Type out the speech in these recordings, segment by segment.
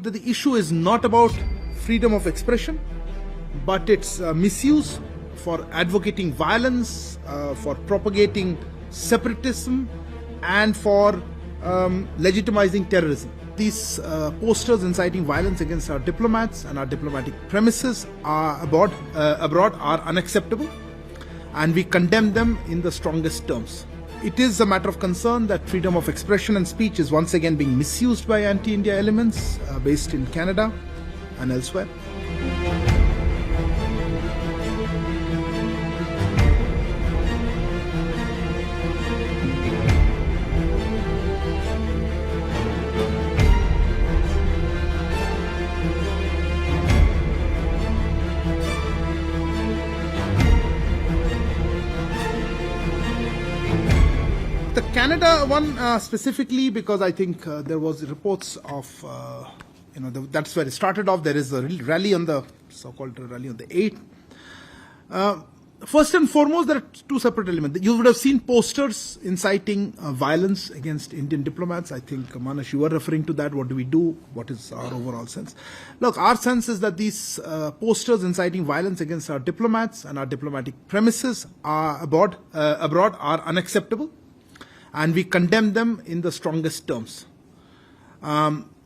point that the issue is not about freedom of expression, but its misuse for advocating violence, for propagating separatism, and for legitimizing terrorism. These posters inciting violence against our diplomats and our diplomatic premises abroad are unacceptable, and we condemn them in the strongest terms. It is a matter of concern that freedom of expression and speech is once again being misused by anti-India elements based in Canada and elsewhere. The Canada one specifically, because I think there was reports of, that's where it started off. There is a rally on the so-called rally on the 8th. First and foremost, there are two separate elements. You would have seen posters inciting violence against Indian diplomats. I think, Manas, you were referring to that. What do we do? What is our overall sense? Look, our sense is that these posters inciting violence against our diplomats and our diplomatic premises abroad are unacceptable, and we condemn them in the strongest terms.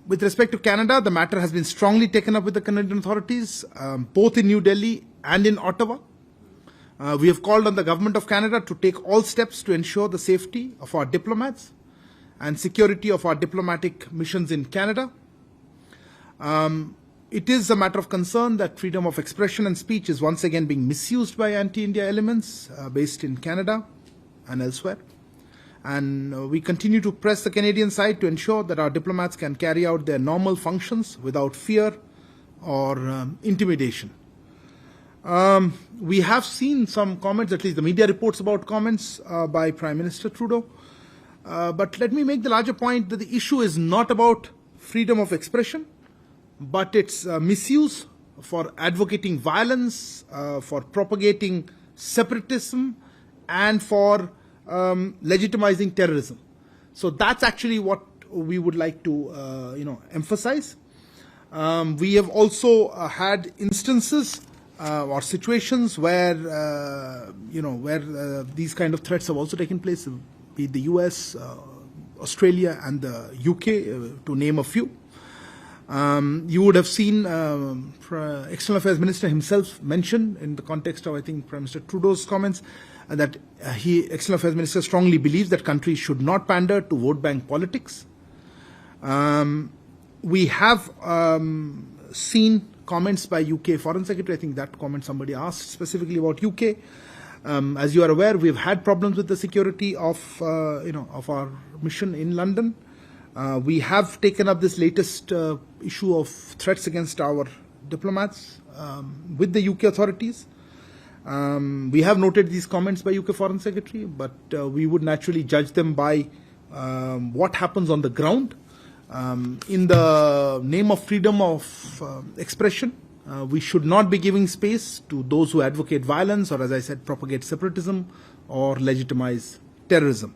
With respect to Canada, the matter has been strongly taken up with the Canadian authorities, both in New Delhi and in Ottawa. We have called on the Government of Canada to take all steps to ensure the safety of our diplomats and security of our diplomatic missions in Canada. It is a matter of concern that freedom of expression and speech is once again being misused by anti-India elements based in Canada and elsewhere. And we continue to press the Canadian side to ensure that our diplomats can carry out their normal functions without fear or intimidation. We have seen some comments, at least the media reports about comments by Prime Minister Trudeau. But let me make the larger point that the issue is not about freedom of expression, but its misuse for advocating violence, for propagating separatism, and for legitimizing terrorism. So that's actually what we would like to emphasize. We have also had instances or situations where these kind of threats have also taken place, be it the US, Australia, and the UK, to name a few. You would have seen External Affairs Minister himself mention in the context of, I think, Prime Minister Trudeau's comments, that External Affairs Minister strongly believes that countries should not pander to vote bank politics. We have seen comments by UK Foreign Secretary. I think that comment somebody asked specifically about UK. As you are aware, we've had problems with the security of our mission in London. We have taken up this latest issue of threats against our diplomats with the UK authorities. We have noted these comments by UK Foreign Secretary, but we would naturally judge them by what happens on the ground. In the name of freedom of expression, we should not be giving space to those who advocate violence or, as I said, propagate separatism or legitimize terrorism.